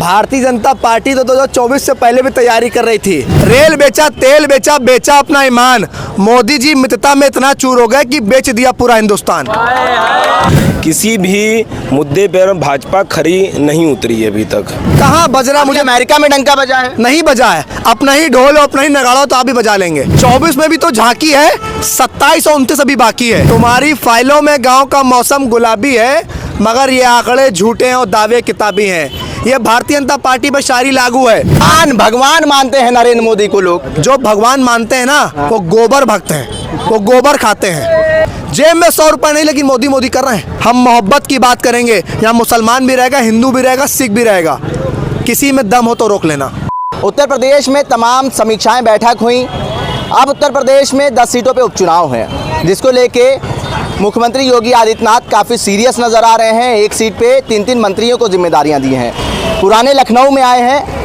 Bharatiya Janata party तो 2024 से पहले भी तैयारी कर रही थी। रेल बेचा, तेल बेचा, बेचा अपना ईमान। मोदी जी मित्रता में इतना चूर हो गए कि बेच दिया पूरा हिंदुस्तान। किसी भी मुद्दे पर भाजपा खरी नहीं उतरी है अभी तक। कहाँ बज रहा? मुझे अमेरिका में डंका बजा है? नहीं बजा है। अपना ही ढोल और अपना ही नगाड़ा तो आप भी बजा लेंगे। 24 में भी तो झांकी है, 27 और 29 अभी बाकी है। तुम्हारी फाइलों में गांव का मौसम गुलाबी है, मगर ये आंकड़े झूठे हैं और दावे किताबी हैं। ये भारतीय जनता पार्टी पर शायरी लागू है। भगवान मानते हैं नरेंद्र मोदी को लोग। जो भगवान मानते हैं ना, वो गोबर भक्त हैं, वो गोबर खाते हैं। जेब में 100 रुपए नहीं, लेकिन मोदी मोदी कर रहे हैं। हम मोहब्बत की बात करेंगे, यहाँ मुसलमान भी रहेगा, हिंदू भी रहेगा, सिख भी रहेगा। किसी में दम हो तो रोक लेना। उत्तर प्रदेश में तमाम समीक्षाएं बैठक हुई। अब उत्तर प्रदेश में 10 सीटों पे उपचुनाव हैं, जिसको लेके मुख्यमंत्री योगी आदित्यनाथ काफ़ी सीरियस नज़र आ रहे हैं। एक सीट पे 3-3 मंत्रियों को जिम्मेदारियां दी हैं। पुराने लखनऊ में आए हैं,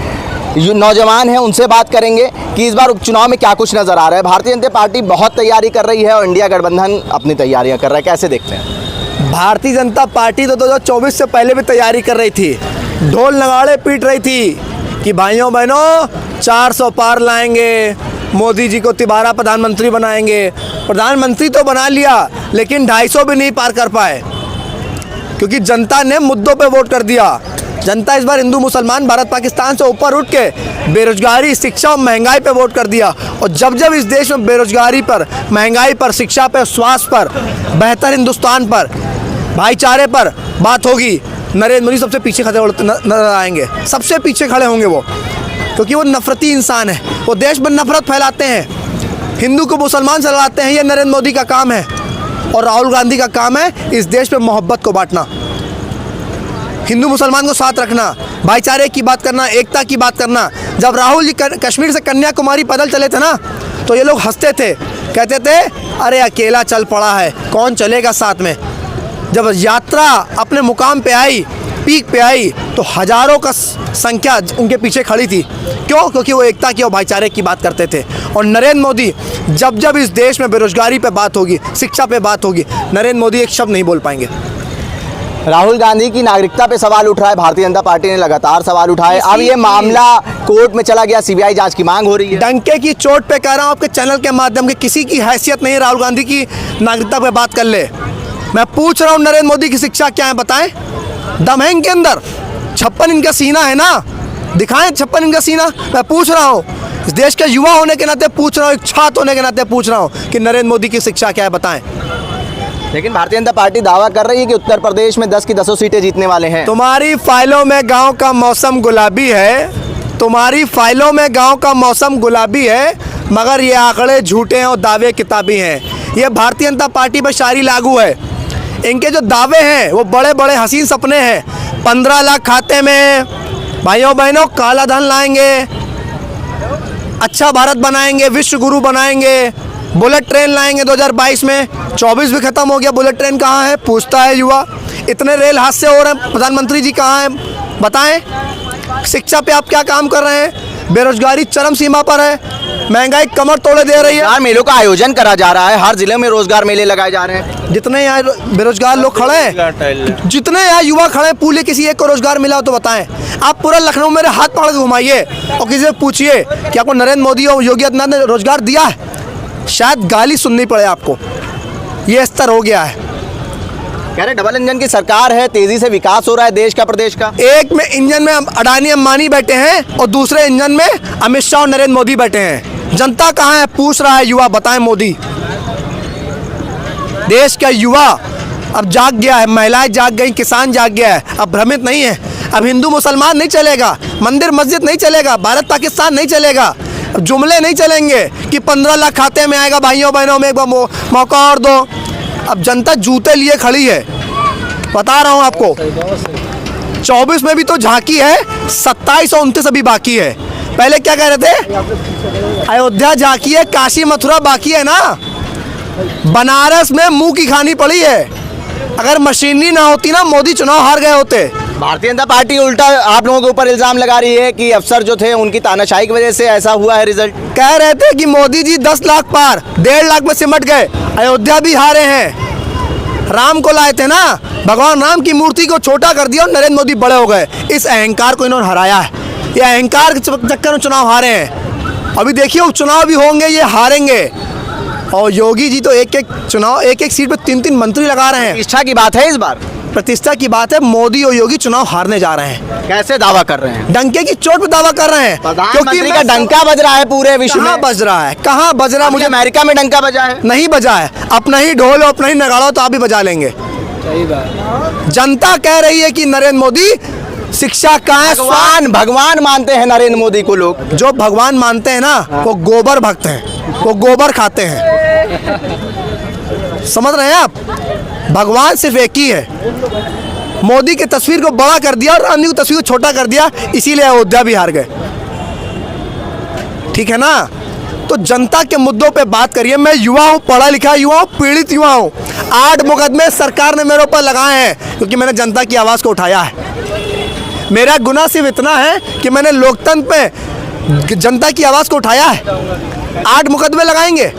नौजवान हैं, उनसे बात करेंगे कि इस बार उपचुनाव में क्या कुछ नज़र आ रहा है। भारतीय जनता पार्टी बहुत तैयारी कर रही है और इंडिया गठबंधन अपनी तैयारियाँ कर रहा है, कैसे देखते हैं? भारतीय जनता पार्टी तो 2024 से पहले भी तैयारी कर रही थी। ढोल नगाड़े पीट रही थी कि भाइयों बहनों 400 पार लाएंगे, मोदी जी को तिबारा प्रधानमंत्री बनाएंगे। प्रधानमंत्री तो बना लिया, लेकिन 250 भी नहीं पार कर पाए, क्योंकि जनता ने मुद्दों पे वोट कर दिया। जनता इस बार हिंदू मुसलमान भारत पाकिस्तान से ऊपर उठ के बेरोजगारी, शिक्षा और महंगाई पे वोट कर दिया। और जब जब इस देश में बेरोजगारी पर, महंगाई पर, शिक्षा पर, स्वास्थ्य पर, बेहतर हिंदुस्तान पर, भाईचारे पर बात होगी, नरेंद्र मोदी सबसे पीछे खड़े नजर आएंगे। सबसे पीछे खड़े होंगे वो, क्योंकि वो नफरती इंसान है। वो देश में नफरत फैलाते हैं, हिंदू को मुसलमान से लड़ाते हैं। ये नरेंद्र मोदी का काम है और राहुल गांधी का काम है इस देश में मोहब्बत को बांटना, हिंदू मुसलमान को साथ रखना, भाईचारे की बात करना, एकता की बात करना। जब राहुल जी कश्मीर से कन्याकुमारी पैदल चले थे ना, तो ये लोग हंसते थे, कहते थे अरे अकेला चल पड़ा है, कौन चलेगा साथ में। जब यात्रा अपने मुकाम पे आई, पीक पे आई, तो हजारों का संख्या उनके पीछे खड़ी थी। क्यों? क्योंकि वो एकता की और भाईचारे की बात करते थे। और नरेंद्र मोदी, जब जब इस देश में बेरोजगारी पे बात होगी, शिक्षा पे बात होगी, नरेंद्र मोदी एक शब्द नहीं बोल पाएंगे। राहुल गांधी की नागरिकता पे सवाल उठ रहा है, भारतीय जनता पार्टी ने लगातार सवाल उठाए। अब ये मामला कोर्ट में चला गया, सीबीआई जांच की मांग हो रही है। डंके की चोट पे कह रहा हूँ, आपके चैनल के माध्यम से किसी की हैसियत नहीं राहुल गांधी की नागरिकता पे बात कर ले। मैं पूछ रहा हूँ नरेंद्र मोदी की शिक्षा क्या है, बताएं। दम है इनके अंदर? 56 इनका सीना है ना, दिखाएं 56 इनका सीना। मैं पूछ रहा हूँ, इस देश के युवा होने के नाते पूछ रहा हूँ, एक छात्र होने के नाते पूछ रहा हूँ कि नरेंद्र मोदी की शिक्षा क्या है, बताएं। लेकिन भारतीय जनता पार्टी दावा कर रही है कि उत्तर प्रदेश में 10 की 10 सीटें जीतने वाले हैं। तुम्हारी फाइलों में गांव का मौसम गुलाबी है, तुम्हारी फाइलों में गांव का मौसम गुलाबी है, मगर ये आंकड़े झूठे हैं और दावे किताबी हैं। ये भारतीय जनता पार्टी पर शायरी लागू है। इनके जो दावे हैं वो बड़े बड़े हसीन सपने हैं। 15 लाख खाते में, भाइयों बहनों काला धन लाएंगे, अच्छा भारत बनाएंगे, विश्व गुरु बनाएंगे, बुलेट ट्रेन लाएंगे 2022 में। 24 भी खत्म हो गया, बुलेट ट्रेन कहाँ है पूछता है युवा। इतने रेल हादसे हो रहे हैं, प्रधानमंत्री जी कहाँ हैं बताएं। शिक्षा पे आप क्या काम कर रहे हैं? बेरोजगारी चरम सीमा पर है, महंगाई कमर तोड़े दे रही है। रोजगार मेलों का आयोजन करा जा रहा है, हर जिले में रोजगार मेले लगाए जा रहे हैं। जितने यहाँ बेरोजगार लोग खड़े हैं, जितने यहाँ युवा खड़े हैं, पूरे किसी एक को रोजगार मिला हो तो बताएं। आप पूरा लखनऊ मेरे हाथ पकड़ के घुमाइए और किसी से पूछिए कि आपको नरेंद्र मोदी और योगी आदित्यनाथ ने रोजगार दिया है, शायद गाली सुननी पड़े आपको। ये स्तर हो गया है। कह रहे डबल इंजन की सरकार है, तेजी से विकास हो रहा है देश का, प्रदेश का। एक में इंजन में अडानी अंबानी बैठे हैं और दूसरे इंजन में अमित शाह और नरेंद्र मोदी बैठे हैं। जनता कहाँ है पूछ रहा है युवा, बताएं मोदी। देश का युवा अब जाग गया है, महिलाएं जाग गई, किसान जाग गया है, अब भ्रमित नहीं है। अब हिंदू मुसलमान नहीं चलेगा, मंदिर मस्जिद नहीं चलेगा, भारत पाकिस्तान नहीं चलेगा, जुमले नहीं चलेंगे कि 15 लाख खाते में आएगा, भाइयों बहनों में एक बार मौका और दो। अब जनता जूते लिए खड़ी है, बता रहा हूं आपको। 24 में भी तो झांकी है, 27 और 29 अभी बाकी है। पहले क्या कह रहे थे? अयोध्या झांकी है, काशी मथुरा बाकी है ना। बनारस में मुंह की खानी पड़ी है। अगर मशीनरी ना होती ना, मोदी चुनाव हार गए होते। भारतीय जनता पार्टी उल्टा आप लोगों के ऊपर इल्जाम लगा रही है कि अफसर जो थे उनकी तानाशाही की वजह से ऐसा हुआ है रिजल्ट। कह रहे थे कि मोदी जी 10 लाख पार, 1.5 लाख में सिमट गए, अयोध्या भी हारे हैं। राम को लाए थे ना, भगवान राम की मूर्ति को छोटा कर दिया और नरेंद्र मोदी बड़े हो गए। इस अहंकार को इन्होंने हराया है। ये अहंकार के चक्कर में चुनाव हारे हैं। अभी देखिए उपचुनाव भी होंगे, ये हारेंगे। और योगी जी तो एक एक सीट पे 3-3 मंत्री लगा रहे हैं। इच्छा की बात है इस बार, प्रतिष्ठा की बात है। मोदी और योगी चुनाव हारने जा रहे हैं। कैसे दावा कर रहे हैं? डंके की चोट पे दावा कर रहे हैं। प्रधानमंत्री का डंका बज रहा है पूरे विश्व में। कहाँ बज रहा है, कहाँ बज रहा है? मुझे अमेरिका में डंका बजा है, नहीं बजा है। अपना ही ढोल और अपना ही नगाड़ा हो तो आप भी बजा लेंगे। सही बात। जनता कह रही है कि नरेंद्र मोदी शिक्षा कहाँ है? भगवान मानते हैं नरेंद्र मोदी को लोग। जो भगवान मानते हैं ना, वो गोबर भक्त हैं, वो गोबर खाते हैं। समझ रहे हैं आप? भगवान सिर्फ एक ही है। मोदी की तस्वीर को बड़ा कर दिया और राम जी की तस्वीर को छोटा कर दिया, इसीलिए अयोध्या भी हार गए। ठीक है ना? तो जनता के मुद्दों पे बात करिए। मैं युवा हूँ, पढ़ा लिखा युवा हूँ, पीड़ित युवा हूँ। 8 मुकदमे सरकार ने मेरे ऊपर लगाए हैं क्योंकि मैंने जनता की आवाज़ को उठाया है। मेरा गुनाह सिर्फ इतना है कि मैंने लोकतंत्र पे जनता की आवाज़ को उठाया है। 8 मुकदमे लगाएंगे।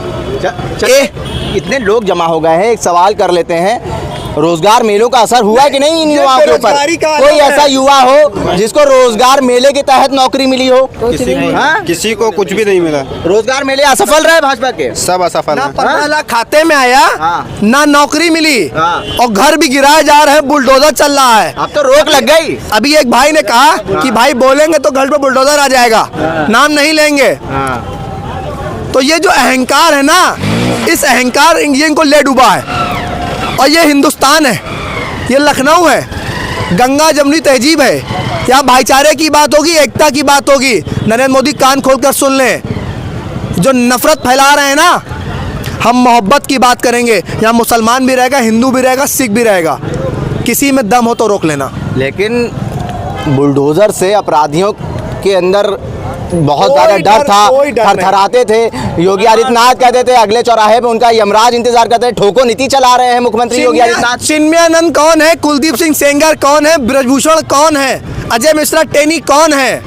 इतने लोग जमा हो गए हैं, एक सवाल कर लेते हैं, रोजगार मेलों का असर हुआ है कि नहीं इन युवाओं के ऊपर? कोई ऐसा युवा हो जिसको रोजगार मेले के तहत नौकरी मिली हो? किसी को कुछ भी नहीं मिला। रोजगार मेले असफल रहे भाजपा के, सब असफल ना है। 15 लाख खाते में आया, ना नौकरी मिली, और घर भी गिराए जा रहे हैं, बुलडोजर चल रहा है। अब तो रोक लग गई। अभी एक भाई ने कहा कि भाई बोलेंगे तो घर पे बुलडोजर आ जाएगा, नाम नहीं लेंगे। तो ये जो अहंकार है ना, इस अहंकार इंडियन को ले डूबा है। और ये हिंदुस्तान है, ये लखनऊ है, गंगा जमुनी तहजीब है। यहाँ भाईचारे की बात होगी, एकता की बात होगी। नरेंद्र मोदी कान खोलकर सुन लें। जो नफरत फैला रहे हैं ना, हम मोहब्बत की बात करेंगे। यहाँ मुसलमान भी रहेगा, हिंदू भी रहेगा, सिख भी रहेगा। किसी में दम हो तो रोक लेना। लेकिन बुलडोजर से अपराधियों के अंदर बहुत ज़्यादा डर था, थरथराते थे। योगी आदित्यनाथ कहते थे अगले चौराहे पे उनका यमराज इंतजार करते थे। ठोको नीति चला रहे हैं मुख्यमंत्री योगी आदित्यनाथ। चिन्मयानंद कौन है? कुलदीप सिंह सेंगर कौन है? ब्रजभूषण कौन है? अजय मिश्रा टेनी कौन है?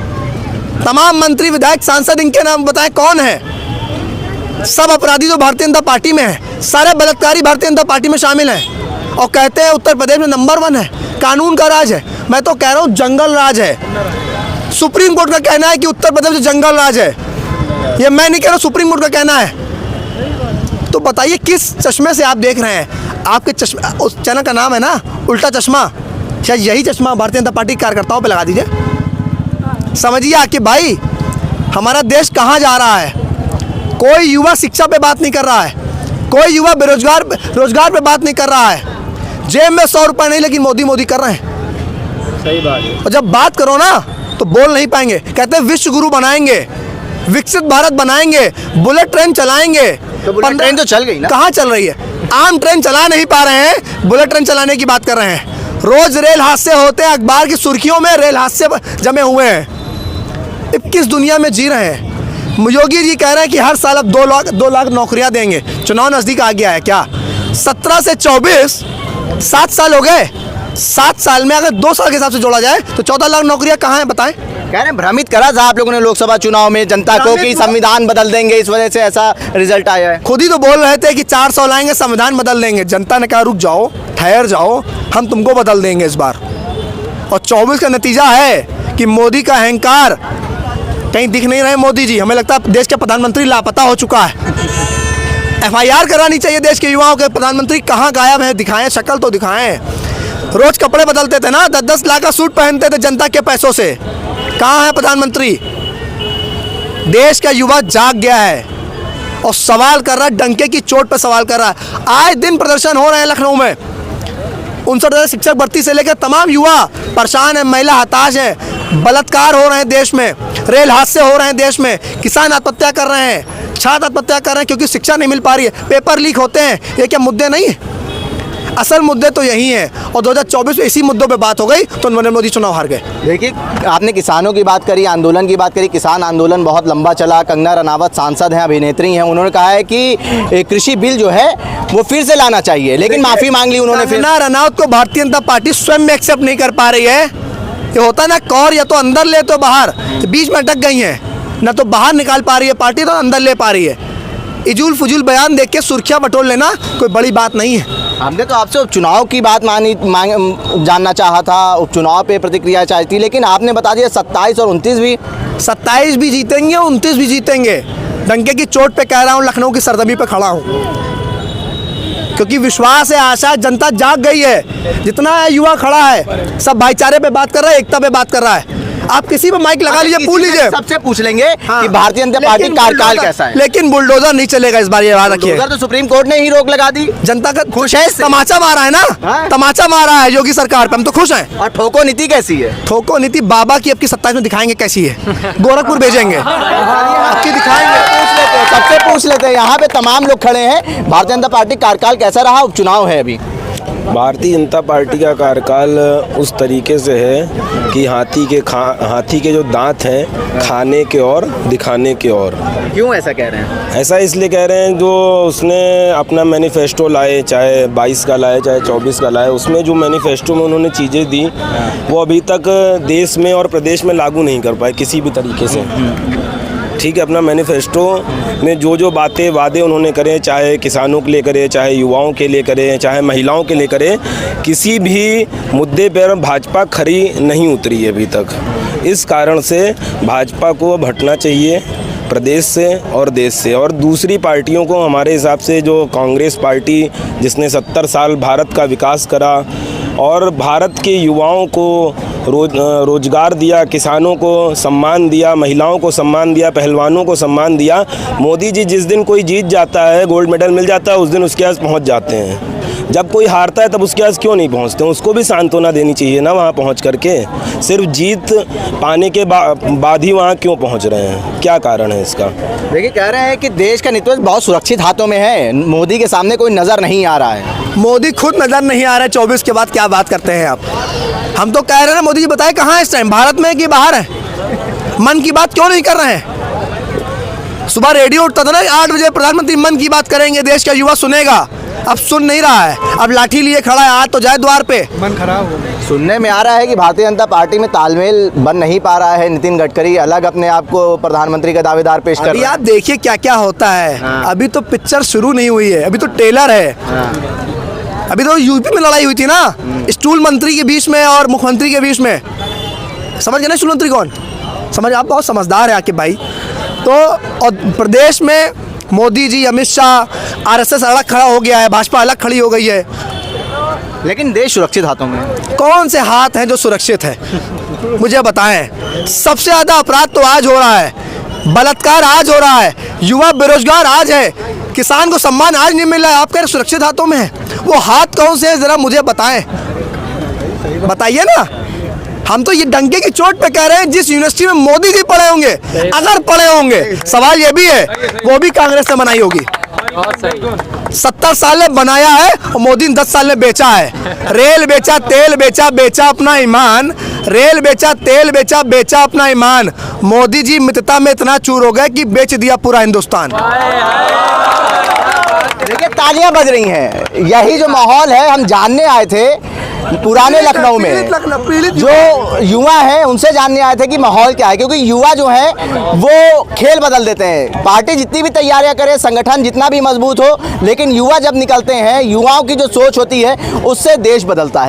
तमाम मंत्री विधायक सांसद इनके नाम बताएं कौन है? सब अपराधी तो भारतीय जनता पार्टी में है। सारे बलात्कारी भारतीय जनता पार्टी में शामिल हैं और कहते हैं उत्तर प्रदेश में नंबर 1 है, कानून का राज है। मैं तो कह रहा हूँ जंगल राज है। सुप्रीम कोर्ट का कहना है कि उत्तर प्रदेश में जंगल राज है। ये मैं नहीं कह रहा, सुप्रीम कोर्ट का कहना है। तो बताइए किस चश्मे से आप देख रहे हैं? आपके चश्मे, उस चैनल का नाम है ना उल्टा चश्मा, शायद यही चश्मा भारतीय जनता पार्टी के कार्यकर्ताओं पे लगा दीजिए। समझिए आके भाई, हमारा देश कहाँ जा रहा है। कोई युवा शिक्षा पे बात नहीं कर रहा है, कोई युवा रोजगार पे बात नहीं कर रहा है। जेब में 100 रुपये नहीं, लेकिन मोदी मोदी कर रहे हैं। सही बात है। और जब बात करो ना तो बोल नहीं पाएंगे। कहते हैं विश्व गुरु बनाएंगे, विकसित भारत बनाएंगे, बुलेट ट्रेन चलाएंगे। तो बुलेट ट्रेन तो चल गई ना। कहाँ चल रही है? आम ट्रेन चला नहीं पा रहे हैं, बुलेट ट्रेन चलाने की बात कर रहे हैं। रोज रेल हादसे होते हैं, अखबार की सुर्खियों में रेल हादसे जमे हुए हैं। अब किस दुनिया में जी रहे हैं? योगी जी कह रहे हैं कि हर साल अब 2 लाख नौकरियां देंगे। चुनाव नजदीक आ गया है क्या? 17 से 24 7 साल हो गए। 7 साल में अगर 2 साल के हिसाब से जोड़ा जाए तो 14 लाख नौकरियां कहाँ हैं बताएं? कह रहे हैं भ्रमित करा था आप लोगों ने लोकसभा चुनाव में जनता को कि संविधान बदल देंगे, इस वजह से ऐसा रिजल्ट आया है। खुद ही तो बोल रहे थे कि 400 लाएंगे, संविधान बदल देंगे। जनता ने कहा रुक जाओ, ठहर जाओ, हम तुमको बदल देंगे इस बार। और 24 का नतीजा है कि मोदी का अहंकार कहीं दिख नहीं रहे। मोदी जी, हमें लगता है देश के प्रधानमंत्री लापता हो चुका है। FIR करानी चाहिए देश के युवाओं के। प्रधानमंत्री कहाँ गायब है? दिखाएं, शक्ल तो दिखाएं। रोज कपड़े बदलते थे ना, 10-10 लाख का सूट पहनते थे जनता के पैसों से। कहाँ है प्रधानमंत्री? देश का युवा जाग गया है और सवाल कर रहा है, डंके की चोट पर सवाल कर रहा है। आए दिन प्रदर्शन हो रहे हैं लखनऊ में। 59,000 शिक्षक भर्ती से लेकर तमाम युवा परेशान है, महिला हताश है। बलात्कार हो रहे हैं देश में, रेल हादसे हो रहे हैं देश में, किसान आत्महत्या कर रहे हैं, छात्र आत्महत्या कर रहे हैं क्योंकि शिक्षा नहीं मिल पा रही है, पेपर लीक होते हैं। ये क्या मुद्दे नहीं है? असल मुद्दे तो यही हैं। और 2024 में इसी मुद्दों पे बात हो गई तो नरेंद्र मोदी चुनाव हार गए। देखिए, आपने किसानों की बात करी, आंदोलन की बात करी। किसान आंदोलन बहुत लंबा चला। कंगना रनावत सांसद हैं, अभिनेत्री हैं, उन्होंने कहा है कि कृषि बिल जो है वो फिर से लाना चाहिए, लेकिन माफ़ी मांग ली उन्होंने। कंगना रनावत को भारतीय जनता पार्टी स्वयं में एक्सेप्ट नहीं कर पा रही है। ये होता ना, कौर या तो अंदर ले तो बाहर, तो बीच में अटक गई हैं। ना तो बाहर निकाल पा रही है पार्टी, तो अंदर ले पा रही है। इजूल फजूल बयान देख के सुर्खियाँ बटोर लेना कोई बड़ी बात नहीं है। हमने तो आपसे उपचुनाव की बात जानना चाहा था, उपचुनाव पे प्रतिक्रिया चाहिए थी, लेकिन आपने बता दिया 27 और 29 भी। 27 भी जीतेंगे, 29 भी जीतेंगे। डंके की चोट पे कह रहा हूँ, लखनऊ की सरजमी पे खड़ा हूँ, क्योंकि विश्वास है, आशा, जनता जाग गई है। जितना युवा खड़ा है सब भाईचारे पे बात कर रहा है, एकता पे बात कर रहा है। आप किसी पे माइक लगा लीजिए, पूछ लीजिए, सबसे पूछ लेंगे हाँ। कि भारतीय जनता पार्टी कार्यकाल कैसा है। लेकिन बुलडोजर नहीं चलेगा इस बार, ये याद रखिए। बुलडोजर तो सुप्रीम कोर्ट ने ही रोक लगा दी। जनता का खुश है इससे? तमाचा मारा है ना, हाँ? तमाचा मारा है योगी सरकार पे, हम तो खुश हैं। और ठोको नीति कैसी है? ठोको नीति बाबा की आपकी 27 में दिखाएंगे कैसी है। गोरखपुर भेजेंगे, आपकी दिखाएंगे। सबसे पूछ लेते हैं, यहाँ पे तमाम लोग खड़े हैं, भारतीय जनता पार्टी कार्यकाल कैसा रहा? उपचुनाव है अभी। भारतीय जनता पार्टी का कार्यकाल उस तरीके से है कि हाथी के जो दांत हैं, खाने के और दिखाने के और। क्यों ऐसा कह रहे हैं? ऐसा इसलिए कह रहे हैं, जो उसने अपना मैनिफेस्टो लाए, चाहे 22 का लाए चाहे 24 का लाए, उसमें जो मैनिफेस्टो में उन्होंने चीज़ें दी वो अभी तक देश में और प्रदेश में लागू नहीं कर पाए किसी भी तरीके से। ठीक है, अपना मैनिफेस्टो में जो बातें वादे उन्होंने करे, चाहे किसानों के लिए करे, चाहे युवाओं के लिए करे, चाहे महिलाओं के लिए करे, किसी भी मुद्दे पर भाजपा खरी नहीं उतरी है अभी तक। इस कारण से भाजपा को अब हटना चाहिए प्रदेश से और देश से। और दूसरी पार्टियों को हमारे हिसाब से, जो कांग्रेस पार्टी जिसने 70 साल भारत का विकास करा और भारत के युवाओं को रोजगार दिया, किसानों को सम्मान दिया, महिलाओं को सम्मान दिया, पहलवानों को सम्मान दिया, मोदी जी जिस दिन कोई जीत जाता है, गोल्ड मेडल मिल जाता है, उस दिन उसके पास पहुंच जाते हैं। जब कोई हारता है तब उसके पास क्यों नहीं पहुंचते? उसको भी सांत्वना देनी चाहिए ना वहां पहुंच करके। सिर्फ जीत पाने के बाद ही वहां क्यों पहुंच रहे हैं? क्या कारण है इसका? देखिए, कह रहे हैं कि देश का नेतृत्व बहुत सुरक्षित हाथों में है, मोदी के सामने कोई नजर नहीं आ रहा है। मोदी खुद नजर नहीं आ रहा है। 24 के बाद क्या बात करते हैं आप? हम तो कह रहे हैं ना, मोदी जी बताए कहाँ है इस टाइम, भारत में कि बाहर है? मन की बात क्यों नहीं कर रहे हैं? सुबह रेडियो उठता था ना, 8 बजे प्रधानमंत्री मन की बात करेंगे, देश का युवा सुनेगा। अब सुन नहीं रहा है, अब लाठी लिए खड़ा है, आज तो जाए द्वार पे। मन खराब हो। सुनने में आ रहा है कि भारतीय जनता पार्टी में तालमेल बन नहीं पा रहा है। नितिन गडकरी अलग अपने आप को प्रधानमंत्री का दावेदार पेश कर रहे हैं। आप देखिए क्या क्या होता है। हाँ। अभी तो पिक्चर शुरू नहीं हुई है, अभी तो ट्रेलर है। हाँ। अभी तो यूपी में लड़ाई हुई थी ना, स्टूल मंत्री के बीच में और मुख्यमंत्री के बीच में। समझ गए ना स्टूल मंत्री कौन? समझ, आप बहुत समझदार है आके भाई। तो और प्रदेश में मोदी जी, अमित शाह, आरएसएस अलग खड़ा हो गया है, भाजपा अलग खड़ी हो गई है। लेकिन देश सुरक्षित हाथों में है। कौन से हाथ हैं जो सुरक्षित है? मुझे बताएं। सबसे ज़्यादा अपराध तो आज हो रहा है, बलात्कार आज हो रहा है, युवा बेरोजगार आज है, किसान को सम्मान आज नहीं मिल रहा है। आप कह रहे सुरक्षित हाथों में है, वो हाथ कौन से हैं ज़रा मुझे बताएं, बताइए ना। हम तो ये डंके की चोट पे कह रहे हैं, जिस यूनिवर्सिटी में मोदी जी पढ़े होंगे, अगर पढ़े होंगे, सवाल ये भी है वो भी कांग्रेस ने बनाई होगी। 70 साल में बनाया है और मोदी ने 10 साल में बेचा है। रेल बेचा, तेल बेचा, बेचा अपना ईमान। रेल बेचा, तेल बेचा, बेचा अपना ईमान। मोदी जी मित्रता में इतना चूर हो गए कि बेच दिया पूरा हिंदुस्तान। देखिए, तालियां बज रही हैं। यही जो माहौल है, हम जानने आए थे पुराने लखनऊ में, जो युवा हैं उनसे जानने आए थे कि माहौल क्या है, क्योंकि युवा जो है वो खेल बदल देते हैं। पार्टी जितनी भी तैयारियां करे, संगठन जितना भी मजबूत हो, लेकिन युवा जब निकलते हैं, युवाओं की जो सोच होती है उससे देश बदलता है।